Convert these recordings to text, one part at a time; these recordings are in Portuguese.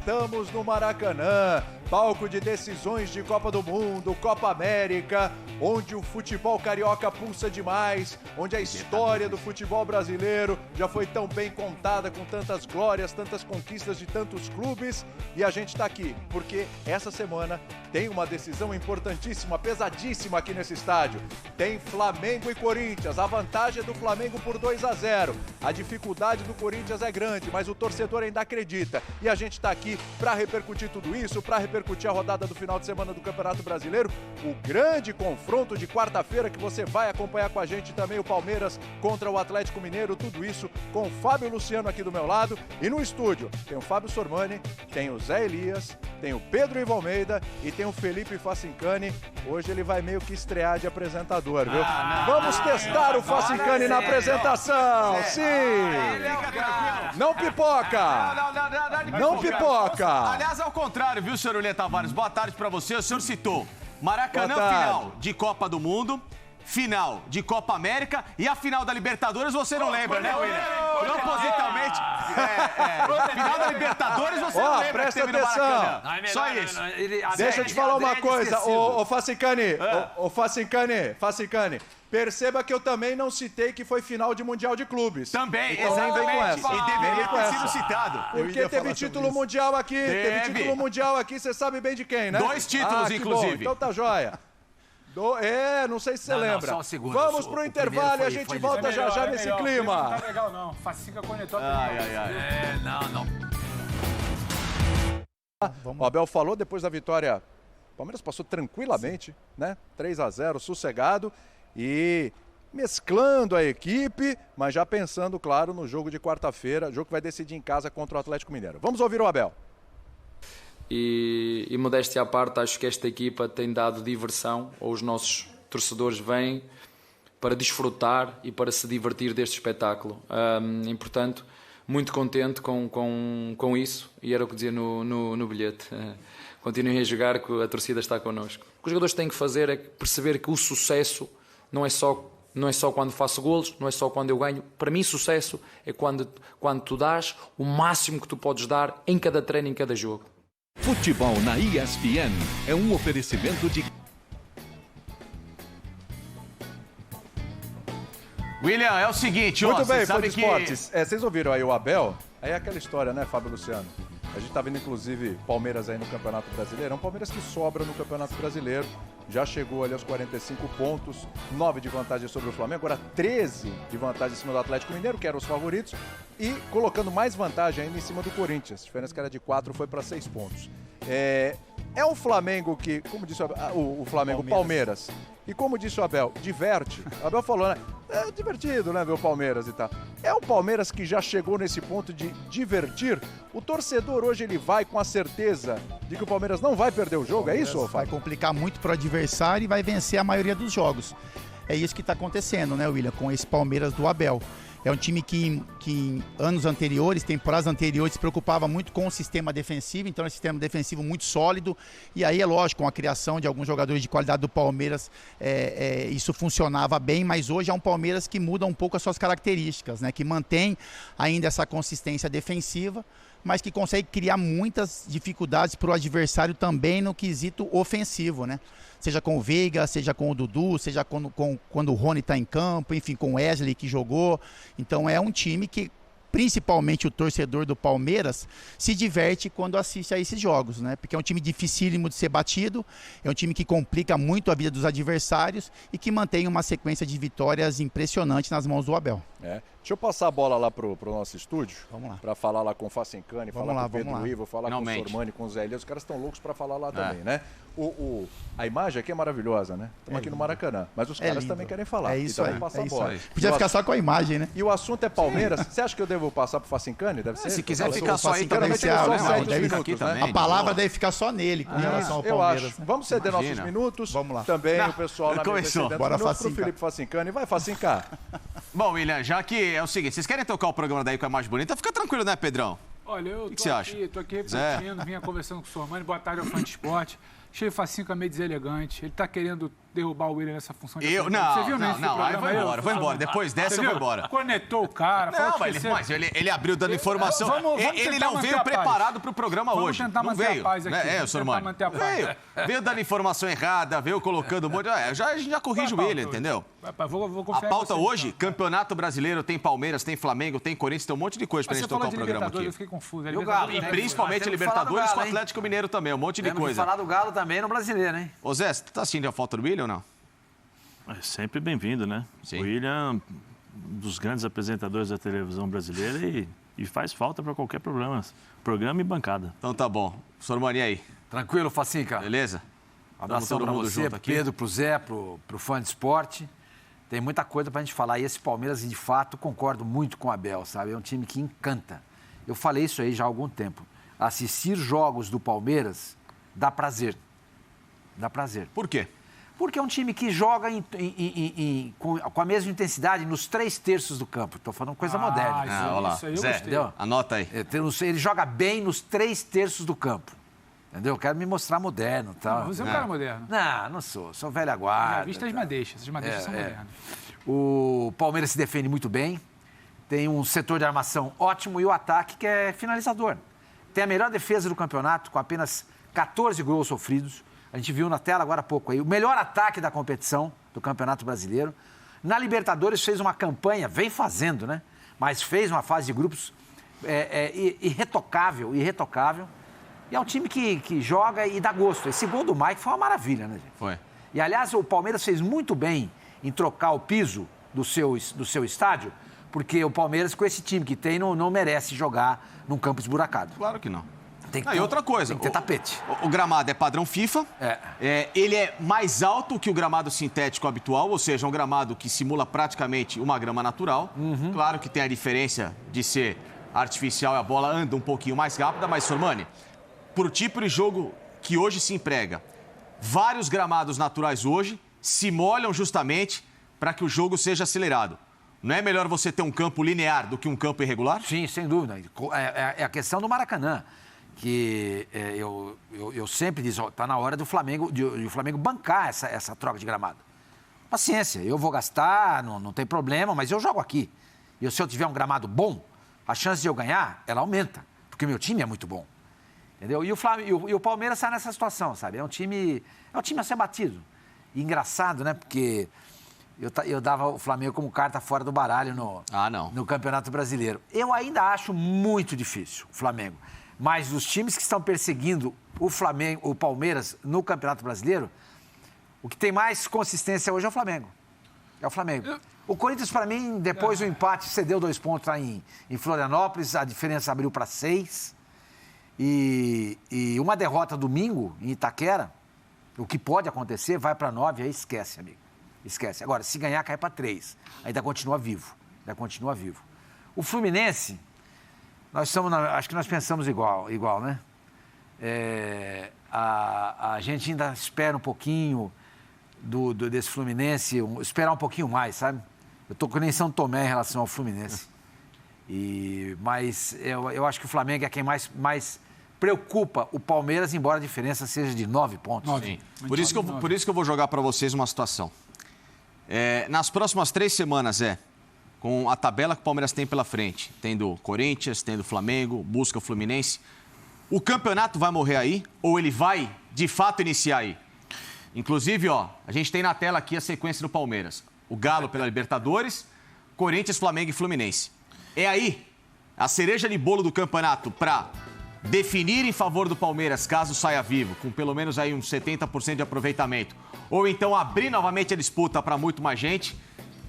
Estamos no Maracanã, palco de decisões de Copa do Mundo, Copa América, onde o futebol carioca pulsa demais, onde a história do futebol brasileiro já foi tão bem contada, com tantas glórias, tantas conquistas de tantos clubes, e a gente está aqui porque essa semana tem uma decisão importantíssima, pesadíssima aqui nesse estádio. Tem Flamengo e Corinthians, a vantagem é do Flamengo por 2-0. A dificuldade do Corinthians é grande, mas o torcedor ainda acredita. E a gente está aqui para repercutir tudo isso, para repercutir a rodada do final de semana do Campeonato Brasileiro, o grande confronto de quarta-feira que você vai acompanhar com a gente também, o Palmeiras contra o Atlético Mineiro, tudo isso com o Fábio Luciano aqui do meu lado. E no estúdio tem o Fábio Sormani, tem o Zé Elias, tem o Pedro Ivo Almeida e tem o Felipe Facincani. Hoje ele vai meio que estrear de apresentador, viu? Vamos testar o Facincani na apresentação, sim! Não pipoca! Não pipoca! Aliás, ao contrário, viu, senhor William Tavares? Boa tarde pra você. O senhor citou Maracanã, final de Copa do Mundo, final de Copa América e a final da Libertadores, você não lembra, né, William? Propositalmente. Final da Libertadores, você não lembra. Presta atenção. Só isso. Deixa eu te falar uma coisa, ô Facincani, ô Facincani. Perceba que eu também não citei que foi final de Mundial de Clubes. Também, então nem vem com essa. E deveria ter sido citado. Porque teve título mundial aqui, você sabe bem de quem, né? 2 títulos, inclusive. Bom, então tá joia. Não sei se você lembra. Só um segundo. Vamos pro intervalo e a gente volta já nesse clima. Não tá legal, não. Facinca conectou. O Abel falou depois da vitória. O Palmeiras passou tranquilamente, né? 3-0, sossegado. E mesclando a equipe, mas já pensando, claro, no jogo de quarta-feira, jogo que vai decidir em casa contra o Atlético Mineiro. Vamos ouvir o Abel. E modéstia à parte, acho que esta equipa tem dado diversão, ou os nossos torcedores vêm para desfrutar e para se divertir deste espetáculo. E, portanto, muito contente com isso, e era o que dizia no bilhete. Continuem a jogar, que a torcida está connosco. O que os jogadores têm que fazer é perceber que o sucesso não é só quando faço golos, não é só quando eu ganho. Para mim, sucesso é quando tu dás o máximo que tu podes dar em cada treino, em cada jogo. Futebol na ESPN é um oferecimento de... William, é o seguinte, Muito bem, você sabe de esportes. Vocês ouviram aí o Abel? Aí é aquela história, né, Fábio Luciano? A gente tá vendo, inclusive, Palmeiras aí no Campeonato Brasileiro. É um Palmeiras que sobra no Campeonato Brasileiro. Já chegou ali aos 45 pontos, 9 de vantagem sobre o Flamengo, agora 13 de vantagem em cima do Atlético Mineiro, que eram os favoritos, e colocando mais vantagem ainda em cima do Corinthians. A diferença que era de 4 foi para 6 pontos. É um Flamengo que, como disse o Flamengo, Palmeiras. E como disse o Abel, diverte. O Abel falou, né? É divertido, né, ver o Palmeiras e tal. É o Palmeiras que já chegou nesse ponto de divertir. O torcedor hoje ele vai com a certeza de que o Palmeiras não vai perder o jogo, é isso, Fábio? Vai complicar muito para o adversário e vai vencer a maioria dos jogos. É isso que está acontecendo, né, William, com esse Palmeiras do Abel. É um time que em anos anteriores, temporadas anteriores, se preocupava muito com o sistema defensivo, então é um sistema defensivo muito sólido, e aí é lógico, com a criação de alguns jogadores de qualidade do Palmeiras, isso funcionava bem, mas hoje é um Palmeiras que muda um pouco as suas características, né? Que mantém ainda essa consistência defensiva, mas que consegue criar muitas dificuldades para o adversário também no quesito ofensivo, né? Seja com o Veiga, seja com o Dudu, seja quando o Rony está em campo, enfim, com o Wesley que jogou. Então é um time que, principalmente o torcedor do Palmeiras, se diverte quando assiste a esses jogos, né? Porque é um time dificílimo de ser batido, é um time que complica muito a vida dos adversários e que mantém uma sequência de vitórias impressionante nas mãos do Abel. Deixa eu passar a bola lá pro nosso estúdio. Vamos lá. Para falar lá com o Facincani, falar com o Pedro Ivo, falar com o Sormani, com o Zé Elias. Os caras estão loucos para falar lá também, né? A imagem aqui é maravilhosa, né? Estamos aqui no Maracanã. Mas os caras também querem falar. É isso aí. Passar a bola. Podia ficar só com a imagem, né? E o assunto é Palmeiras. Você acha que eu devo passar pro Facincani? Deve ser? Se quiser ficar só aí também, a palavra deve ficar só nele com relação ao Palmeiras. Eu acho. Vamos ceder nossos minutos. Vamos lá. Também o pessoal na mesa cedendo Bora minutos pro Facinca. Felipe Facincani. Vai, Facinca. Bom, William, já que é o seguinte, vocês querem tocar o programa daí com a mais bonita? Fica tranquilo, né, Pedrão? Olha, eu que você acha? Tô aqui refletindo, vinha conversando com o Sormani. Boa tarde ao fã de esporte. Achei o Facinca meio deselegante. Ele tá querendo derrubar o William nessa função de Você viu, né? Não, aí vou embora. Depois dessa eu vou embora. Conectou o cara. Não, mas ele abriu dando informação. Ele não veio preparado para o programa hoje. Vamos tentar manter a paz aqui. Sormani. Veio dando informação errada, veio colocando um monte de... A gente já corrige o William, entendeu? Vou A pauta hoje, Campeonato Brasileiro, tem Palmeiras, tem Flamengo, tem Corinthians, tem um monte de coisa pra gente tocar o programa aqui. Eu fiquei confuso. E principalmente Libertadores com o Atlético Mineiro também, um monte de coisa. Falar do Galo também no Brasileiro, hein? Ô Zé, você tá sentindo a falta do William ou não? É sempre bem-vindo, né? Sim. O William, um dos grandes apresentadores da televisão brasileira e faz falta para qualquer programa e bancada. Então tá bom. Sormani, aí? Tranquilo, Facinca? Beleza? Abração para você, pro Pedro, pro Zé, pro fã de esporte. Tem muita coisa pra gente falar. E esse Palmeiras, de fato, concordo muito com o Abel, sabe? É um time que encanta. Eu falei isso aí já há algum tempo. Assistir jogos do Palmeiras dá prazer. Dá prazer. Por quê? Porque é um time que joga com a mesma intensidade nos 3/3 do campo. Estou falando coisa moderna. Olha lá. Zé, anota aí. Ele joga bem nos 3/3 do campo. Entendeu? Eu quero me mostrar moderno e tal. Você é um cara moderno. Não sou. Sou velha guarda. Já viste as madeixas. As madeixas são modernas. O Palmeiras se defende muito bem. Tem um setor de armação ótimo e o ataque que é finalizador. Tem a melhor defesa do campeonato, com apenas 14 gols sofridos. A gente viu na tela agora há pouco aí. O melhor ataque da competição do Campeonato Brasileiro. Na Libertadores fez uma campanha, vem fazendo, né? Mas fez uma fase de grupos irretocável. E é um time que joga e dá gosto. Esse gol do Mike foi uma maravilha, né, gente? Foi. E, aliás, o Palmeiras fez muito bem em trocar o piso do seu estádio, porque o Palmeiras, com esse time que tem, não merece jogar num campo esburacado. Claro que não. Tem que E outra coisa. Tem que ter tapete. O gramado é padrão FIFA. Ele é mais alto que o gramado sintético habitual, ou seja, um gramado que simula praticamente uma grama natural. Claro que tem a diferença de ser artificial e a bola anda um pouquinho mais rápida, mas, Sormani, pro tipo de jogo que hoje se emprega, vários gramados naturais hoje se molham justamente para que o jogo seja acelerado. Não é melhor você ter um campo linear do que um campo irregular? Sim, sem dúvida. É a questão do Maracanã, que eu sempre disse, está na hora do Flamengo, de o Flamengo bancar essa troca de gramado. Paciência, eu vou gastar, não tem problema, mas eu jogo aqui. E se eu tiver um gramado bom, a chance de eu ganhar, ela aumenta, porque o meu time é muito bom. Entendeu? E o Palmeiras está nessa situação, sabe? É um time a ser batido. E engraçado, né? Porque eu dava o Flamengo como carta fora do baralho no Campeonato Brasileiro. Eu ainda acho muito difícil o Flamengo. Mas os times que estão perseguindo o Palmeiras no Campeonato Brasileiro, o que tem mais consistência hoje é o Flamengo. É o Flamengo. O Corinthians, para mim, depois do empate, cedeu 2 pontos lá em Florianópolis, a diferença abriu para 6. E uma derrota domingo em Itaquera, o que pode acontecer, vai para 9, aí esquece, amigo. Esquece. Agora, se ganhar, cai para 3. Ainda continua vivo. O Fluminense, acho que nós pensamos igual, né? A gente ainda espera um pouquinho desse Fluminense, esperar um pouquinho mais, sabe? Eu tô com nem São Tomé em relação ao Fluminense. Mas eu acho que o Flamengo é quem mais preocupa o Palmeiras, embora a diferença seja de 9 pontos. Sim. Por isso que eu vou jogar para vocês uma situação. Nas próximas 3 semanas, com a tabela que o Palmeiras tem pela frente, tendo Corinthians, tendo Flamengo, busca o Fluminense, o campeonato vai morrer aí ou ele vai, de fato, iniciar aí? Inclusive, a gente tem na tela aqui a sequência do Palmeiras. O Galo pela Libertadores, Corinthians, Flamengo e Fluminense. É aí a cereja de bolo do campeonato para definir em favor do Palmeiras, caso saia vivo, com pelo menos aí uns 70% de aproveitamento, ou então abrir novamente a disputa para muito mais gente,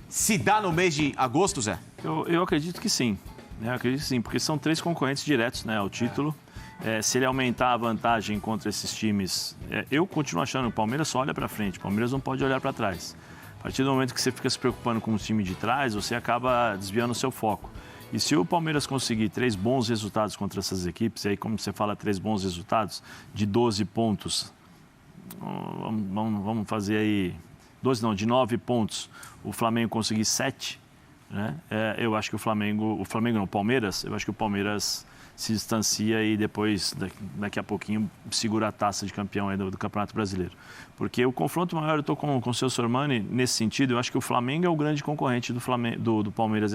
se dá no mês de agosto, Zé? Eu acredito que sim. Eu acredito que sim, porque são 3 concorrentes diretos, né, ao título. Se ele aumentar a vantagem contra esses times, eu continuo achando que o Palmeiras só olha para frente, o Palmeiras não pode olhar para trás. A partir do momento que você fica se preocupando com o time de trás, você acaba desviando o seu foco. E se o Palmeiras conseguir 3 bons resultados contra essas equipes, e aí como você fala 3 bons resultados, de 12 pontos, vamos fazer aí, 12 não, de 9 pontos, o Flamengo conseguir 7, né? Eu acho que o Palmeiras, eu acho que o Palmeiras se distancia e depois, daqui a pouquinho, segura a taça de campeão aí do Campeonato Brasileiro. Porque o confronto maior, eu estou com o seu Sormani, nesse sentido, eu acho que o Flamengo é o grande concorrente do Palmeiras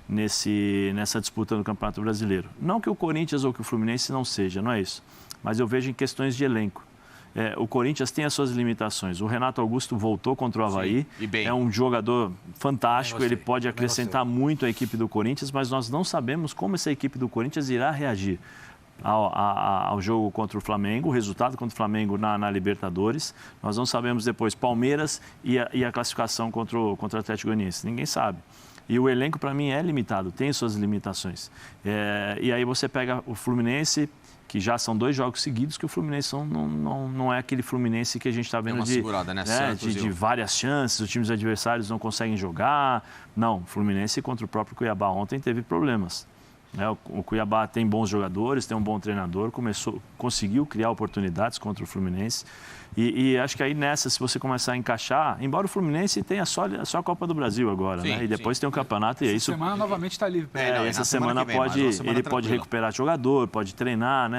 nessa disputa no Campeonato Brasileiro. Não que o Corinthians ou que o Fluminense não seja, não é isso. Mas eu vejo em questões de elenco. O Corinthians tem as suas limitações. O Renato Augusto voltou contra o Avaí. Sim, é um jogador fantástico, ele pode acrescentar muito à equipe do Corinthians, mas nós não sabemos como essa equipe do Corinthians irá reagir ao jogo contra o Flamengo, o resultado contra o Flamengo na Libertadores. Nós não sabemos depois Palmeiras e a classificação contra o Atlético Goianiense. Ninguém sabe. E o elenco, para mim, é limitado, tem suas limitações. E aí você pega o Fluminense, que já são 2 jogos seguidos, que o Fluminense não é aquele Fluminense que a gente está vendo de várias chances, os times adversários não conseguem jogar. Não, o Fluminense contra o próprio Cuiabá ontem teve problemas. O Cuiabá tem bons jogadores, tem um bom treinador, conseguiu criar oportunidades contra o Fluminense. E acho que aí nessa, se você começar a encaixar, embora o Fluminense tenha só a Copa do Brasil agora, sim, e depois tem um campeonato e é isso. Essa semana novamente está livre. Essa semana ele pode recuperar jogador, pode treinar,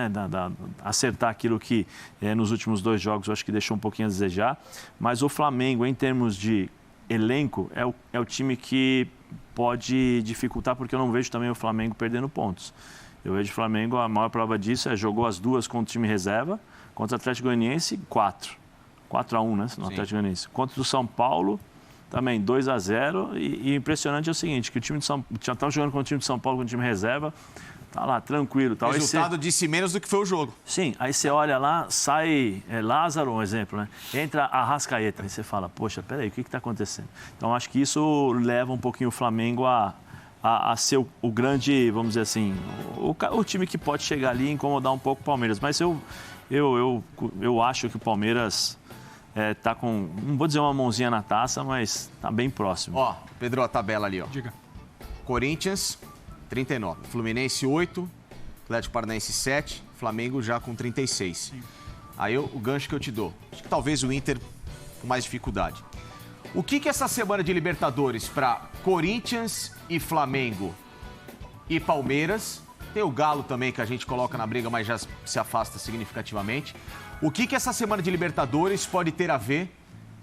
acertar aquilo que nos últimos 2 jogos eu acho que deixou um pouquinho a desejar. Mas o Flamengo, em termos de elenco, é o time que pode dificultar, porque eu não vejo também o Flamengo perdendo pontos. Eu vejo o Flamengo, a maior prova disso jogou as 2 contra o time reserva, contra o Atlético Goianiense, 4-1, né? No Atlético Goianiense. Contra o São Paulo, também 2-0. E impressionante é o seguinte, que o time de São Paulo já estava jogando contra o time de São Paulo, com o time reserva, tá lá, tranquilo. O resultado disse menos do que foi o jogo. Sim, aí você olha lá, sai Lázaro, um exemplo, né? Entra Arrascaeta, aí você fala, poxa, peraí, o que está acontecendo? Então, acho que isso leva um pouquinho o Flamengo a ser o grande, vamos dizer assim, o time que pode chegar ali e incomodar um pouco o Palmeiras. Mas eu acho que o Palmeiras está com, não vou dizer uma mãozinha na taça, mas está bem próximo. Ó, Pedro, a tabela ali, ó. Diga. Corinthians, 39. Fluminense, 8. Atlético Paranaense, 7. Flamengo já com 36. Sim. Aí o gancho que eu te dou. Acho que talvez o Inter com mais dificuldade. O que essa semana de Libertadores para Corinthians e Flamengo e Palmeiras... Tem o Galo também, que a gente coloca na briga, mas já se afasta significativamente. O que essa semana de Libertadores pode ter a ver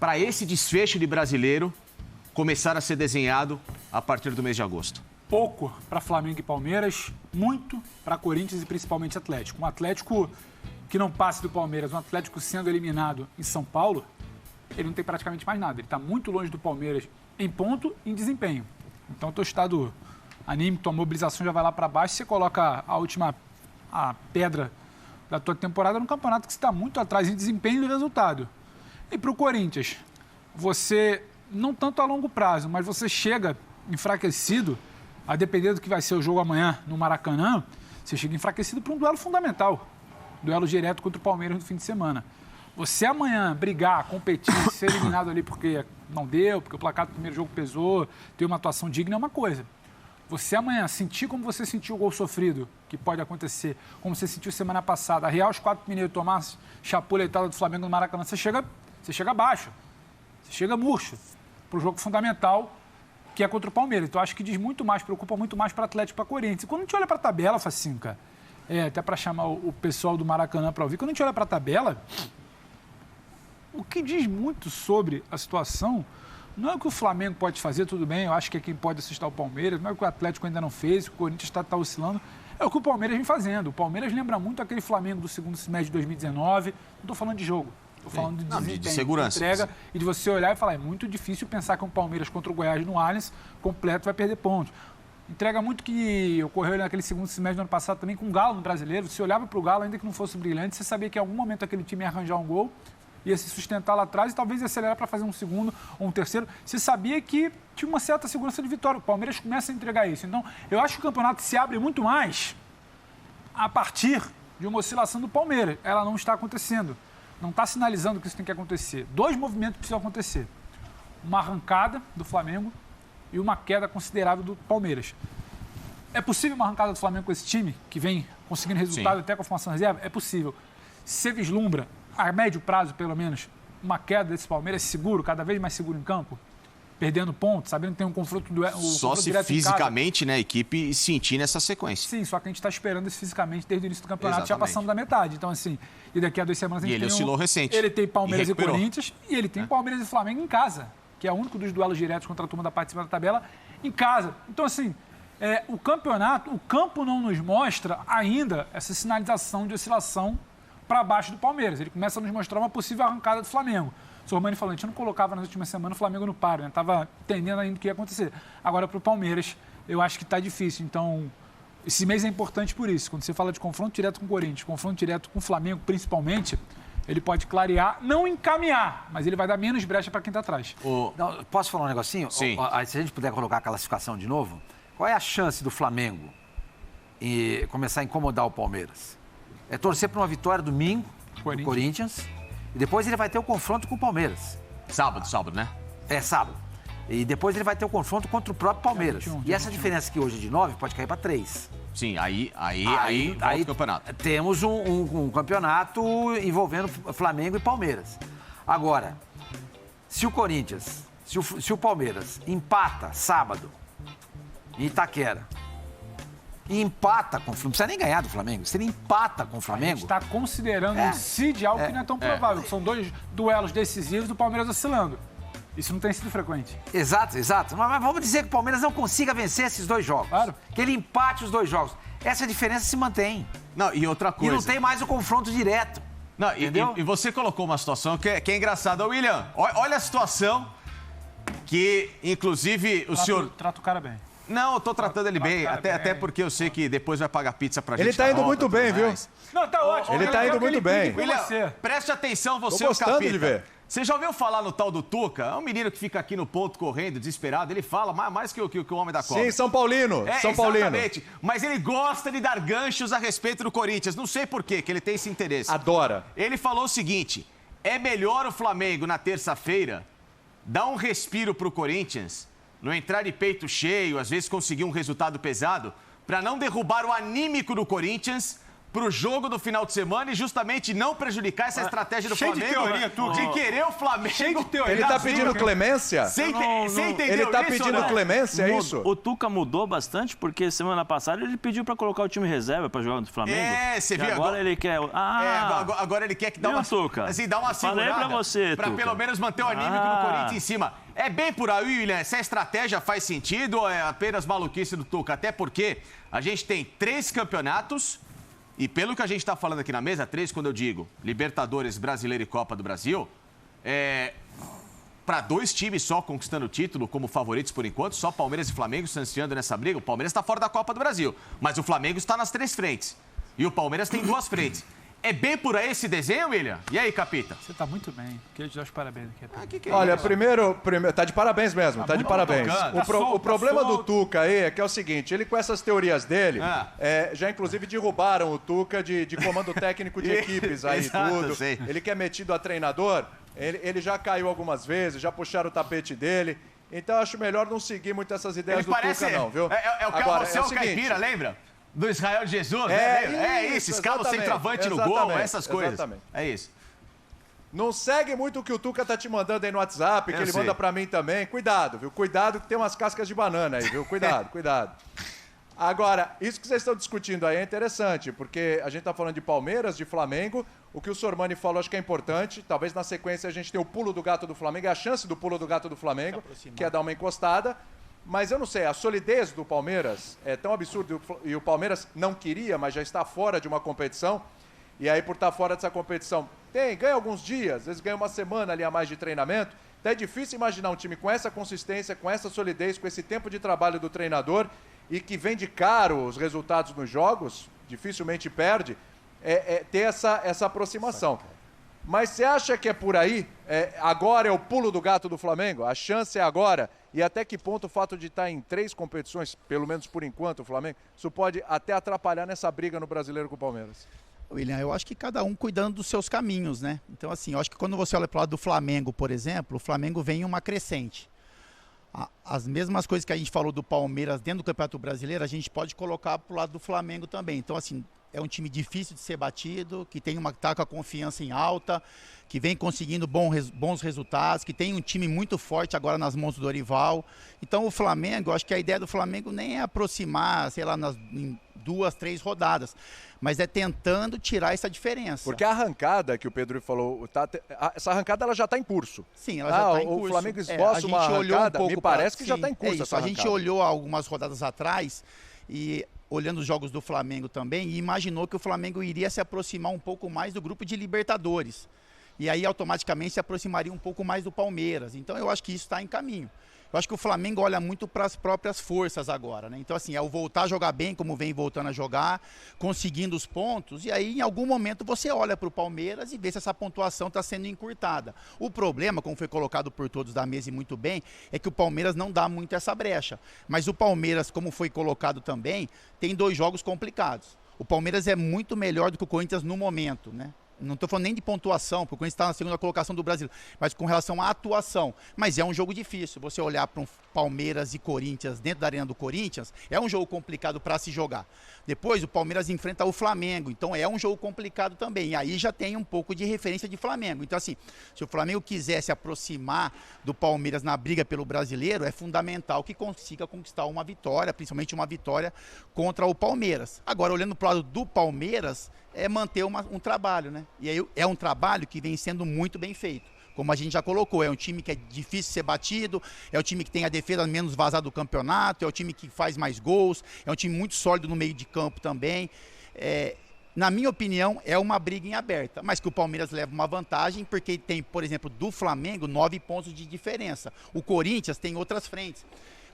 para esse desfecho de Brasileiro começar a ser desenhado a partir do mês de agosto? Pouco para Flamengo e Palmeiras, muito para Corinthians e principalmente Atlético. Um Atlético que não passe do Palmeiras, um Atlético sendo eliminado em São Paulo, ele não tem praticamente mais nada. Ele está muito longe do Palmeiras em ponto e em desempenho. Então, o teu estado anímico, a mobilização já vai lá para baixo, você coloca a pedra da tua temporada no campeonato que você está muito atrás em desempenho e resultado. E para o Corinthians, você, não tanto a longo prazo, mas você chega enfraquecido, a depender do que vai ser o jogo amanhã no Maracanã, você chega enfraquecido para um duelo fundamental, duelo direto contra o Palmeiras no fim de semana. Você amanhã brigar, competir, ser eliminado ali porque não deu, porque o placar do primeiro jogo pesou, ter uma atuação digna é uma coisa. Você amanhã sentir como você sentiu o gol sofrido, que pode acontecer, como você sentiu semana passada, arriar os 4 pneus, tomar chapuletada do Flamengo no Maracanã, você chega baixo, você chega murcho para o jogo fundamental que é contra o Palmeiras. Então, acho que diz muito mais, preocupa muito mais para o Atlético e para a Corinthians. E quando a gente olha para a tabela, Facinho, cara, até para chamar o pessoal do Maracanã para ouvir, quando a gente olha para a tabela, o que diz muito sobre a situação não é o que o Flamengo pode fazer, tudo bem, eu acho que é quem pode assustar o Palmeiras, não é o que o Atlético ainda não fez, o Corinthians está oscilando, é o que o Palmeiras vem fazendo. O Palmeiras lembra muito aquele Flamengo do segundo semestre de 2019, não estou falando de jogo, estou falando de desempenho, de segurança, de entrega, e de você olhar e falar, é muito difícil pensar que um Palmeiras contra o Goiás no Allianz completo vai perder pontos. Entrega muito que ocorreu naquele segundo semestre do ano passado também com o Galo no Brasileiro, você olhava para o Galo, ainda que não fosse brilhante, você sabia que em algum momento aquele time ia arranjar um gol, ia se sustentar lá atrás e talvez ia acelerar para fazer um segundo ou um terceiro. Você sabia que tinha uma certa segurança de vitória. O Palmeiras começa a entregar isso. Então, eu acho que o campeonato se abre muito mais a partir de uma oscilação do Palmeiras. Ela não está acontecendo. Não está sinalizando que isso tem que acontecer. 2 movimentos precisam acontecer. Uma arrancada do Flamengo e uma queda considerável do Palmeiras. É possível uma arrancada do Flamengo com esse time, que vem conseguindo resultado até com a formação reserva? É possível. Se vislumbra, a médio prazo, pelo menos, uma queda desse Palmeiras seguro, cada vez mais seguro em campo? perdendo pontos, sabendo que tem um confronto Só se fisicamente, né, a equipe sentir nessa sequência. Sim, só que a gente está esperando isso fisicamente desde o início do campeonato, Exatamente. já passando da metade. Então, assim, e daqui a 2 semanas a gente ele oscilou recente. Ele tem Palmeiras E e recuperou. Corinthians e ele tem Palmeiras e Flamengo em casa, que é o único dos duelos diretos contra a turma da parte de cima da tabela em casa. Então, assim, o campeonato, o campo não nos mostra ainda essa sinalização de oscilação para baixo do Palmeiras. Ele começa a nos mostrar uma possível arrancada do Flamengo. O Sormani falou, a gente não colocava nas últimas semanas o Flamengo no páreo, né? Estava entendendo ainda o que ia acontecer. Agora, para o Palmeiras, eu acho que está difícil. Então, esse mês é importante por isso. Quando você fala de confronto direto com o Corinthians, confronto direto com o Flamengo, principalmente, ele pode clarear, não encaminhar, mas ele vai dar menos brecha para quem está atrás. Não, posso falar um negocinho? Sim. Se a gente puder colocar a classificação de novo, qual é a chance do Flamengo começar a incomodar o Palmeiras? É torcer para uma vitória domingo do Corinthians. E depois ele vai ter o confronto com o Palmeiras. Sábado, né? É, sábado. E depois ele vai ter o confronto contra o próprio Palmeiras. E essa diferença que hoje é de 9 pode cair para 3. Sim, aí volta o campeonato. Temos um campeonato envolvendo Flamengo e Palmeiras. Agora, se o Corinthians, se o Palmeiras empata sábado em Itaquera, e empata com o Flamengo, não precisa nem ganhar do Flamengo, se ele empata com o Flamengo... A gente está considerando um seed algo que não é tão provável, que são 2 duelos decisivos do Palmeiras oscilando. Isso não tem sido frequente. Exato. Mas vamos dizer que o Palmeiras não consiga vencer esses 2 jogos. Claro. Que ele empate os 2 jogos. Essa diferença se mantém. Não, e outra coisa... E não tem mais o confronto direto. Não, entendeu? E você colocou uma situação que é engraçada. William, olha a situação que, inclusive, o senhor... Trata o cara bem. Não, eu tô tratando ele bem, até porque eu sei que depois vai pagar pizza pra gente. Ele tá indo muito bem, viu? Não, tá ótimo. Ele tá indo muito bem. William, preste atenção, você, Tô o gostando Capita. de ver. Você já ouviu falar no tal do Tuca? É um menino que fica aqui no ponto correndo, desesperado. Ele fala mais que o homem da cobra. Sim, São Paulino. São Paulino. Exatamente. Mas ele gosta de dar ganchos a respeito do Corinthians. Não sei por quê, que ele tem esse interesse. Adora. Ele falou o seguinte: é melhor o Flamengo na terça-feira dar um respiro pro Corinthians, não entrar de peito cheio, às vezes conseguir um resultado pesado, para não derrubar o anímico do Corinthians pro jogo do final de semana e justamente não prejudicar essa estratégia do Flamengo. De teoria, de querer o Flamengo. Cheio de teoria. Ele tá pedindo clemência? Você entendeu Ele tá isso, pedindo né? clemência, é isso? O Tuca mudou bastante, porque semana passada ele pediu pra colocar o time reserva pra jogar no Flamengo. Você viu? Agora ele quer... Agora ele quer que dá uma, Tuca? assim, dá uma Falei segurada. pra você, pra Tuca. pelo menos manter o anímico do Corinthians em cima. É bem por aí, William. Essa estratégia faz sentido ou é apenas maluquice do Tuca? Até porque a gente tem 3 campeonatos e pelo que a gente está falando aqui na mesa, 3, quando eu digo Libertadores, Brasileiro e Copa do Brasil, para 2 times só conquistando o título como favoritos por enquanto, só Palmeiras e Flamengo se ansiando nessa briga. O Palmeiras está fora da Copa do Brasil, mas o Flamengo está nas 3 frentes. E o Palmeiras tem 2 frentes. É bem por aí esse desenho, William? E aí, Capita? Você tá muito bem. Queria te dar os parabéns aqui. Que é Olha, isso? primeiro, tá de parabéns mesmo, tá de parabéns. tocando. O problema do Tuca aí é que é o seguinte, ele com essas teorias dele, já inclusive derrubaram o Tuca de comando técnico de equipes aí, Exato, tudo. sei. Ele que é metido a treinador, ele já caiu algumas vezes, já puxaram o tapete dele. Então eu acho melhor não seguir muito essas ideias Ele do parece... Tuca não, viu? Agora, é o seguinte, Caipira, lembra? Do Israel de Jesus, É né? Isso, escala o exatamente, centroavante no gol, exatamente, essas coisas. exatamente. É isso. Não segue muito o que o Tuca tá te mandando aí no WhatsApp, que Eu ele sei. manda pra mim também. Cuidado, viu? Cuidado que tem umas cascas de banana aí, viu? Cuidado, cuidado. Agora, isso que vocês estão discutindo aí é interessante, porque a gente tá falando de Palmeiras, de Flamengo. O que o Sormani falou acho que é importante. Talvez na sequência a gente tenha o pulo do gato do Flamengo, é a chance do pulo do gato do Flamengo, que é dar uma encostada. Mas eu não sei, a solidez do Palmeiras é tão absurda e o Palmeiras não queria, mas já está fora de uma competição. E aí, por estar fora dessa competição, ganha alguns dias, às vezes ganha uma semana ali a mais de treinamento. Então é difícil imaginar um time com essa consistência, com essa solidez, com esse tempo de trabalho do treinador e que vende caro os resultados nos jogos, dificilmente perde, ter essa aproximação. Mas você acha que é por aí? Agora é o pulo do gato do Flamengo? A chance é agora? E até que ponto o fato de estar em 3 competições, pelo menos por enquanto, o Flamengo, isso pode até atrapalhar nessa briga no Brasileiro com o Palmeiras? William, eu acho que cada um cuidando dos seus caminhos, né? Então, assim, eu acho que quando você olha para o lado do Flamengo, por exemplo, o Flamengo vem em uma crescente. As mesmas coisas que a gente falou do Palmeiras dentro do Campeonato Brasileiro, a gente pode colocar para o lado do Flamengo também. Então, assim, é um time difícil de ser batido, que tá com a confiança em alta, que vem conseguindo bons resultados, que tem um time muito forte agora nas mãos do Dorival. Então o Flamengo, acho que a ideia do Flamengo nem é aproximar, sei lá, em 2, 3 rodadas, mas é tentando tirar essa diferença. Porque a arrancada que o Pedro falou, essa arrancada ela já está em curso. Sim, ela já está em curso. O Flamengo esboça uma arrancada, me parece que já está em curso essa arrancada. A gente olhou algumas rodadas atrás e olhando os jogos do Flamengo também, e imaginou que o Flamengo iria se aproximar um pouco mais do grupo de Libertadores. E aí automaticamente se aproximaria um pouco mais do Palmeiras. Então eu acho que isso está em caminho. Eu acho que o Flamengo olha muito para as próprias forças agora, né? Então, assim, é o voltar a jogar bem, como vem voltando a jogar, conseguindo os pontos, e aí, em algum momento, você olha para o Palmeiras e vê se essa pontuação está sendo encurtada. O problema, como foi colocado por todos da mesa e muito bem, é que o Palmeiras não dá muito essa brecha. Mas o Palmeiras, como foi colocado também, tem 2 jogos complicados. O Palmeiras é muito melhor do que o Corinthians no momento, né? Não estou falando nem de pontuação, porque o Corinthians está na segunda colocação do Brasil, mas com relação à atuação. Mas é um jogo difícil. Você olhar para um Palmeiras e Corinthians dentro da arena do Corinthians, é um jogo complicado para se jogar. Depois o Palmeiras enfrenta o Flamengo, então é um jogo complicado também. E aí já tem um pouco de referência de Flamengo. Então, assim, se o Flamengo quiser se aproximar do Palmeiras na briga pelo brasileiro, é fundamental que consiga conquistar uma vitória, principalmente uma vitória contra o Palmeiras. Agora, olhando para o lado do Palmeiras, é manter um trabalho, né? E aí é um trabalho que vem sendo muito bem feito. Como a gente já colocou, é um time que é difícil de ser batido, é o time que tem a defesa menos vazada do campeonato, é o time que faz mais gols, é um time muito sólido no meio de campo também. Na minha opinião, é uma briga em aberta, mas que o Palmeiras leva uma vantagem, porque tem, por exemplo, do Flamengo, 9 pontos de diferença. O Corinthians tem outras frentes.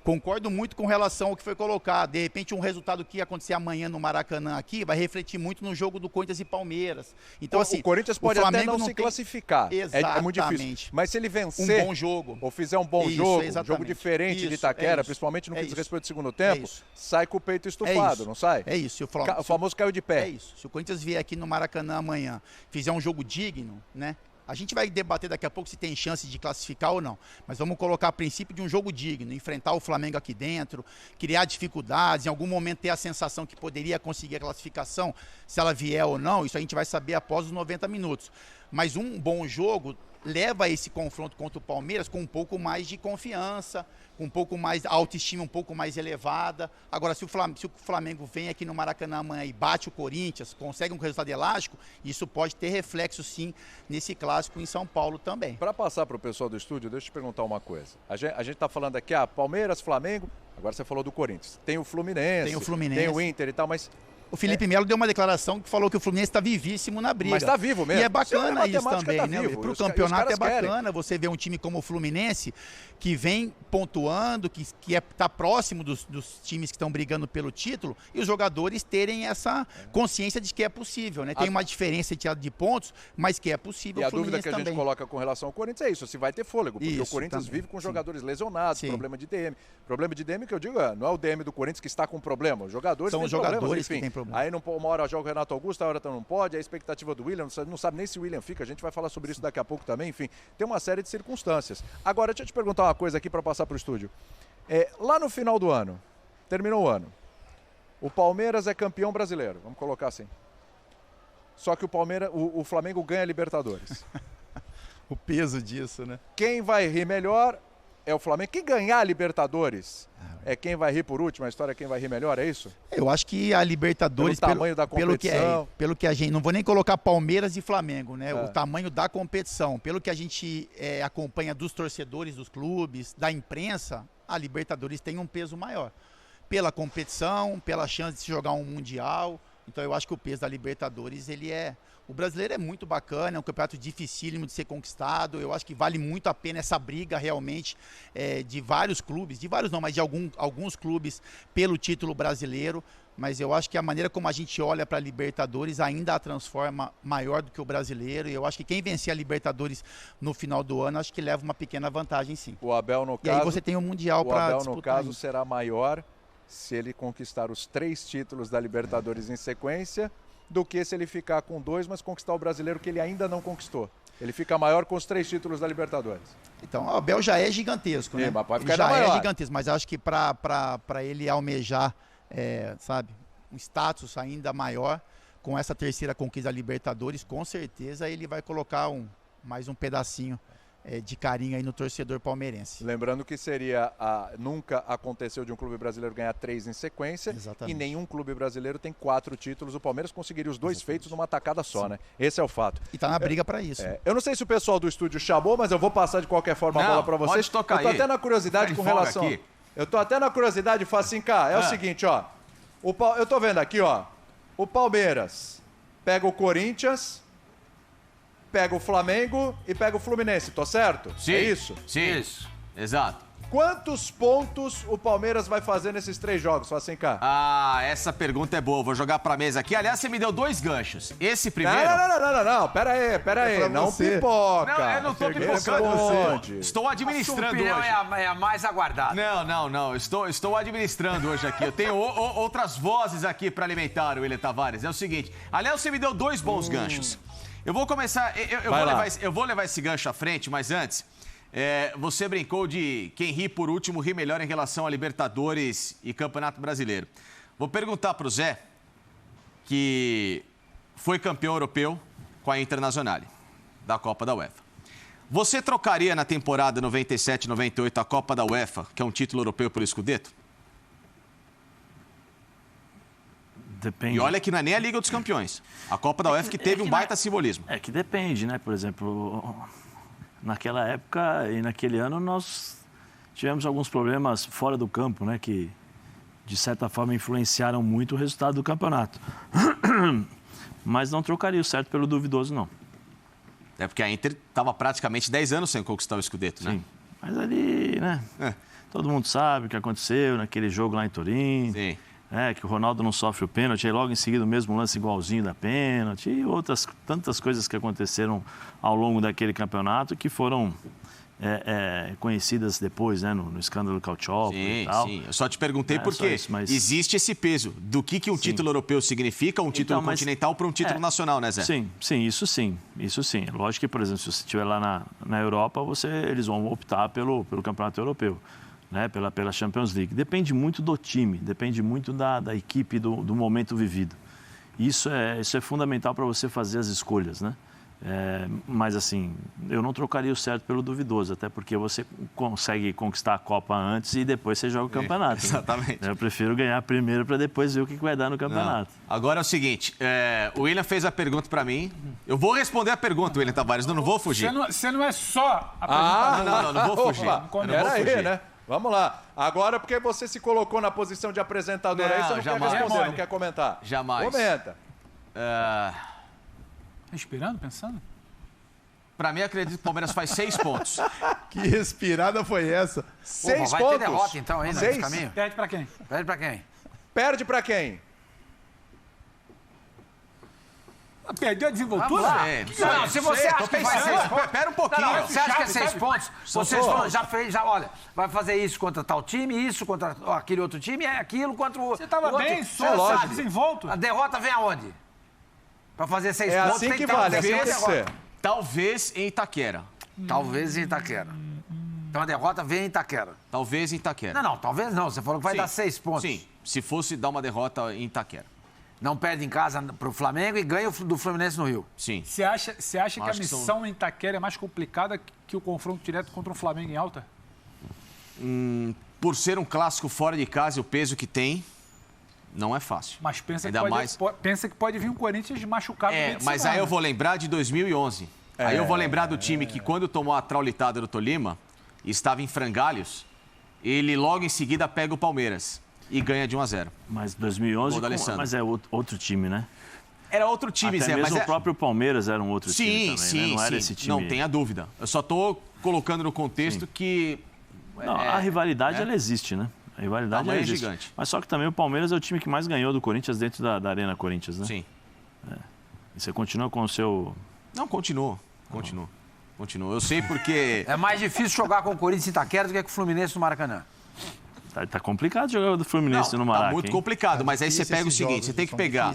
Concordo muito com relação ao que foi colocado. De repente, um resultado que ia acontecer amanhã no Maracanã aqui vai refletir muito no jogo do Corinthians e Palmeiras. Então, assim, o Corinthians pode até não se classificar. Exatamente. É muito difícil. Mas se ele vencer um bom jogo, ou fizer um bom jogo, um jogo diferente de Itaquera, principalmente no que diz respeito ao segundo tempo, sai com o peito estufado, não sai? É isso. O famoso caiu de pé. É isso. Se o Corinthians vier aqui no Maracanã amanhã, fizer um jogo digno, né? A gente vai debater daqui a pouco se tem chance de classificar ou não. Mas vamos colocar a princípio de um jogo digno, enfrentar o Flamengo aqui dentro, criar dificuldades, em algum momento ter a sensação que poderia conseguir a classificação, se ela vier ou não, isso a gente vai saber após os 90 minutos. Mas um bom jogo leva esse confronto contra o Palmeiras com um pouco mais de confiança, com um pouco mais autoestima, um pouco mais elevada. Agora, se o Flamengo vem aqui no Maracanã amanhã e bate o Corinthians, consegue um resultado elástico, isso pode ter reflexo, sim, nesse clássico em São Paulo também. Para passar para o pessoal do estúdio, deixa eu te perguntar uma coisa. A gente está falando aqui, Palmeiras, Flamengo, agora você falou do Corinthians. Tem o Fluminense, tem o Inter e tal, mas... O Felipe Melo deu uma declaração que falou que o Fluminense está vivíssimo na briga. Mas está vivo mesmo. E é bacana isso também, tá né? Para o campeonato é bacana você ver um time como o Fluminense, que vem pontuando, que está próximo dos times que estão brigando pelo título, e os jogadores terem essa consciência de que é possível, né? Tem uma diferença de pontos, mas que é possível. E a dúvida que a gente coloca com relação ao Corinthians é isso, se vai ter fôlego, porque isso, o Corinthians também. vive com jogadores lesionados, problema de DM. Problema de DM que eu digo não é o DM do Corinthians que está com problema, os jogadores são os jogadores que têm problema. Aí uma hora joga o Renato Augusto, a hora não pode, a expectativa do William, não sabe nem se o William fica, a gente vai falar sobre isso daqui a pouco também, enfim, tem uma série de circunstâncias. Agora, deixa eu te perguntar uma coisa aqui para passar para o estúdio. Lá no final do ano, terminou o ano, o Palmeiras é campeão brasileiro, vamos colocar assim. Só que o Flamengo ganha a Libertadores. O peso disso, né? Quem vai rir melhor é o Flamengo. Quem ganhar a Libertadores é quem vai rir por último, a história é quem vai rir melhor, é isso? Eu acho que a Libertadores, pelo tamanho da competição, pelo que a gente, não vou nem colocar Palmeiras e Flamengo, né? O tamanho da competição, pelo que a gente acompanha dos torcedores dos clubes, da imprensa, a Libertadores tem um peso maior. Pela competição, pela chance de se jogar um Mundial. Então eu acho que o peso da Libertadores, o brasileiro é muito bacana, é um campeonato dificílimo de ser conquistado, eu acho que vale muito a pena essa briga realmente de vários clubes, de vários não, mas de alguns clubes pelo título brasileiro, mas eu acho que a maneira como a gente olha para a Libertadores ainda a transforma maior do que o brasileiro, e eu acho que quem vencer a Libertadores no final do ano, acho que leva uma pequena vantagem sim. O Abel, no caso, e aí você tem o Mundial para disputar. O Abel, no caso, será maior se ele conquistar os 3 títulos da Libertadores em sequência, do que se ele ficar com 2, mas conquistar o brasileiro que ele ainda não conquistou. Ele fica maior com os 3 títulos da Libertadores. Então, o Abel já é gigantesco, né? Mas pode ficar já maior. É gigantesco, mas acho que para ele almejar, um status ainda maior, com essa terceira conquista da Libertadores, com certeza ele vai colocar mais um pedacinho de carinho aí no torcedor palmeirense. Lembrando que nunca aconteceu de um clube brasileiro ganhar 3 em sequência. Exatamente. E nenhum clube brasileiro tem 4 títulos. O Palmeiras conseguiria os 2 feitos numa tacada só, né? Esse é o fato. E tá na briga para isso. Eu não sei se o pessoal do estúdio chamou, mas eu vou passar de qualquer forma a bola para vocês. Pode tocar eu tô aí. até na curiosidade com relação... Aqui. Eu tô até na curiosidade, Facinca, o seguinte, ó. Eu tô vendo aqui, ó. O Palmeiras pega o Corinthians, pega o Flamengo e pega o Fluminense, tô certo? Sim. É isso? Sim. Isso. Exato. Quantos pontos o Palmeiras vai fazer nesses 3 jogos, Facinca? Ah, essa pergunta é boa. Vou jogar pra mesa aqui. Aliás, você me deu 2 ganchos. Esse primeiro... Não. Pera aí. Não pipoca. Não, eu não tô pipocando. Estou administrando Opinião hoje. é a mais aguardada. Não. Estou administrando hoje aqui. Eu tenho outras vozes aqui pra alimentar o William Tavares. É o seguinte. Aliás, você me deu 2 bons ganchos. Eu vou começar... Eu vou levar esse gancho à frente, mas antes... você brincou de quem ri por último ri melhor em relação a Libertadores e Campeonato Brasileiro. Vou perguntar para o Zé, que foi campeão europeu com a Internazionale, da Copa da UEFA. Você trocaria na temporada 97-98 a Copa da UEFA, que é um título europeu pelo Scudetto? Depende. E olha que não é nem a Liga dos Campeões. A Copa da UEFA que teve um baita simbolismo. É que depende, né? Por exemplo... Naquela época e naquele ano nós tivemos alguns problemas fora do campo, né, que de certa forma influenciaram muito o resultado do campeonato. Mas não trocaria o certo pelo duvidoso, não. É porque a Inter estava praticamente 10 anos sem conquistar o Scudetto, né? Sim, mas ali, né, todo mundo sabe o que aconteceu naquele jogo lá em Turim. Sim. Que o Ronaldo não sofre o pênalti, aí logo em seguida o mesmo lance igualzinho da pênalti e outras tantas coisas que aconteceram ao longo daquele campeonato que foram conhecidas depois, né, no escândalo Cautiopo e tal. Sim, eu só te perguntei porque existe esse peso do que um título europeu significa, um título continental para um título nacional, né, Zé? Sim, isso sim. Lógico que, por exemplo, se você estiver lá na Europa, eles vão optar pelo campeonato europeu. Né, pela Champions League. Depende muito do time, depende muito da equipe, do momento vivido. Isso é fundamental para você fazer as escolhas, né? Mas, assim, eu não trocaria o certo pelo duvidoso, até porque você consegue conquistar a Copa antes e depois você joga o campeonato. Exatamente. Né? Eu prefiro ganhar primeiro para depois ver o que vai dar no campeonato. Não. Agora é o seguinte, o William fez a pergunta para mim. Eu vou responder a pergunta, William Tavares, não vou fugir. Você não é só a Não vou fugir. Pera aí, né? Vamos lá. Agora, porque você se colocou na posição de apresentador aí, você não jamais. quer responder, não quer comentar. Jamais. Comenta. Respirando, pensando? Pra mim, acredito que o Palmeiras faz 6 pontos. Que respirada foi essa? 6 vai pontos? ter derrota, então, ainda nesse caminho? Perde pra quem? Perde pra quem? Perde pra quem? Perdeu a desenvoltura? Não, se você acha que vai ser... Pera um pouquinho. Não, você acha que é 6 pontos? Vocês olha, vai fazer isso contra tal time, isso contra aquele outro time, aquilo contra o... Você tava bem, só desenvolto. A derrota vem aonde? Pra fazer 6 É pontos assim tem que ter uma vale, assim derrota. tem que ser. Talvez em Itaquera. Talvez em Itaquera. Então a derrota vem em Itaquera. Talvez em Itaquera. Não, talvez não. Você falou que vai dar 6 pontos. Sim, se fosse dar uma derrota em Itaquera. Não perde em casa pro Flamengo e ganha do Fluminense no Rio. Sim. Você acha que a missão em Itaquera é mais complicada que o confronto direto contra o Flamengo em Alta? Por ser um clássico fora de casa e o peso que tem, não é fácil. Mas pensa Ainda que pode vir um Corinthians machucado. Mas aí eu vou lembrar de 2011. Aí eu vou lembrar do time que, quando tomou a traulitada do Tolima, estava em frangalhos, ele logo em seguida pega o Palmeiras e ganha de 1-0. Mas 2011, mas é outro time, né? Era outro time, Até Zé. Mesmo mas o próprio Palmeiras era um outro time também, né? Não era esse time. Não tenha dúvida. Eu só estou colocando no contexto que... Não, a rivalidade, ela existe, né? A rivalidade é existe. gigante. Mas só que também o Palmeiras é o time que mais ganhou do Corinthians dentro da Arena Corinthians, né? Sim. E você continua com o seu... Não, continuo. Eu sei porque... É mais difícil jogar com o Corinthians em Itaquera do que com o Fluminense no Maracanã. Tá complicado jogar do Fluminense no Maracanã. Tá muito complicado, mas aí você pega o seguinte, você tem que pegar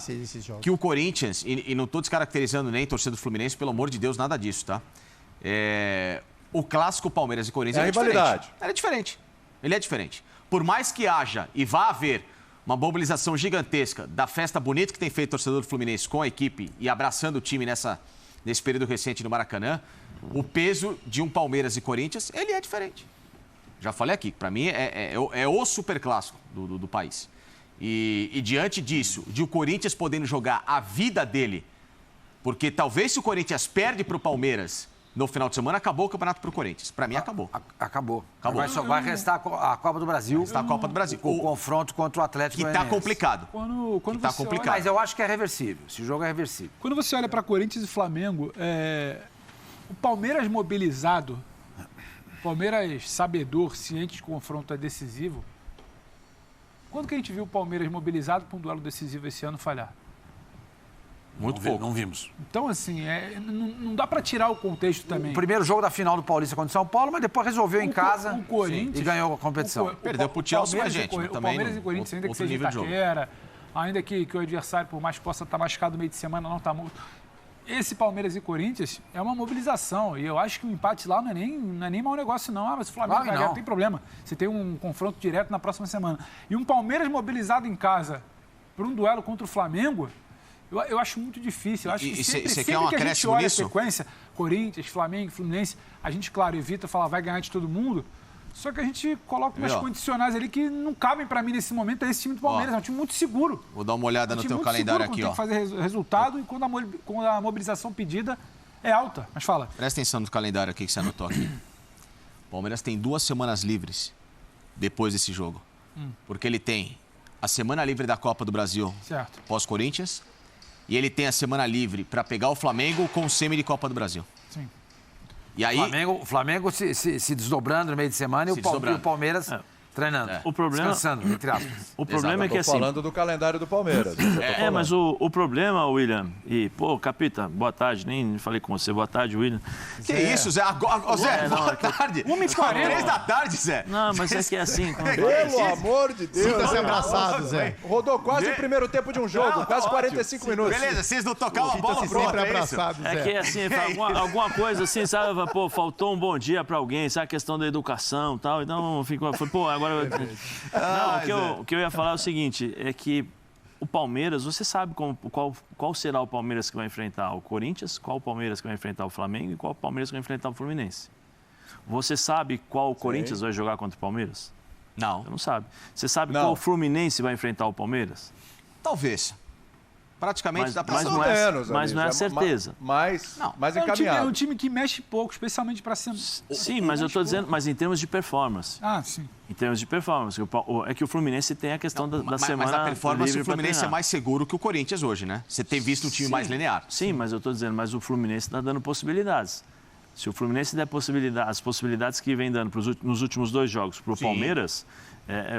que o Corinthians, e não estou descaracterizando nem a torcida do Fluminense, pelo amor de Deus, nada disso, tá? O clássico Palmeiras e Corinthians é rivalidade. Ele é diferente. Por mais que haja e vá haver uma mobilização gigantesca da festa bonita que tem feito o torcedor do Fluminense com a equipe e abraçando o time nesse período recente no Maracanã, o peso de um Palmeiras e Corinthians, ele é diferente. Já falei aqui, para mim é o superclássico do país. E diante disso, de o Corinthians podendo jogar a vida dele, porque talvez se o Corinthians perde para o Palmeiras no final de semana, acabou o campeonato para o Corinthians. Para mim, acabou. Acabou. Vai restar a Copa do Brasil. Restar a Copa do Brasil. O confronto contra o Atlético Goianiense. Que está complicado. Quando tá você complicado. Mas eu acho que é reversível. Esse jogo é reversível. Quando você olha para Corinthians e Flamengo, o Palmeiras mobilizado, o Palmeiras sabedor, ciente de confronto é decisivo. Quando que a gente viu o Palmeiras mobilizado para um duelo decisivo esse ano falhar? Muito pouco. Não vimos. Então, assim, não dá para tirar o contexto também. O primeiro jogo da final do Paulista contra o São Paulo, mas depois resolveu em casa o Corinthians, e ganhou a competição. Perdeu pro Chelsea, mas, gente, o Palmeiras e Corinthians, ainda que seja Itaquera, ainda que o adversário, por mais que possa estar machucado no meio de semana, não está muito. Esse Palmeiras e Corinthians é uma mobilização. E eu acho que o empate lá não é nem mau negócio, não. Ah, mas o Flamengo vai ganhar, não tem problema. Você tem um confronto direto na próxima semana. E um Palmeiras mobilizado em casa para um duelo contra o Flamengo, eu acho muito difícil. Eu acho que sempre quer um que a gente acréscimo olha nisso? a sequência, Corinthians, Flamengo, Fluminense, a gente, claro, evita falar vai ganhar de todo mundo. Só que a gente coloca umas condicionais ali que não cabem para mim nesse momento. É esse time do Palmeiras, é um time muito seguro. Vou dar uma olhada no teu calendário aqui, ó. Tem que fazer resultado e quando a mobilização pedida é alta. Mas fala. Presta atenção no calendário aqui que você anotou aqui. O Palmeiras tem 2 semanas livres depois desse jogo. Porque ele tem a semana livre da Copa do Brasil pós-Corinthians e ele tem a semana livre para pegar o Flamengo com o semi de Copa do Brasil. Sim. E aí... O Flamengo se desdobrando no meio de semana e o Palmeiras treinando. O problema... Descansando, entre aspas. O problema é que assim... falando do calendário do Palmeiras. Mas o problema, William, Capita, boa tarde, nem falei com você, boa tarde, William. Que isso, Zé? Zé, boa tarde. 1h40. 3 da tarde, Zé. Não, mas é que é assim... Pelo amor de Deus. Sinta-se abraçado, Zé. Rodou quase o primeiro tempo de um jogo, quase 45 minutos. Beleza, vocês não tocaram a bola Sinta-se sempre abraçado, Zé. É que assim, alguma coisa assim, sabe, faltou um bom dia pra alguém, sabe, a questão da educação e tal, então agora... Não, o que eu ia falar é o seguinte, é que o Palmeiras, você sabe qual será o Palmeiras que vai enfrentar o Corinthians, qual o Palmeiras que vai enfrentar o Flamengo e qual o Palmeiras que vai enfrentar o Fluminense. Você sabe qual o Corinthians vai jogar contra o Palmeiras? Não. Você não sabe. Você sabe qual o Fluminense vai enfrentar o Palmeiras? Talvez. Praticamente dá pra mas não é a certeza. Mais encaminhado. É um time que mexe pouco, especialmente para cima. Sim, mas eu estou dizendo, mas em termos de performance. Ah, sim. Em termos de performance. É que o Fluminense tem a questão da semana. Mas a performance livre do Fluminense é mais seguro que o Corinthians hoje, né? Você tem visto um time mais linear. Sim, mas eu estou dizendo, mas o Fluminense está dando possibilidades. Se o Fluminense der as possibilidades que vem dando nos últimos 2 jogos para o Palmeiras,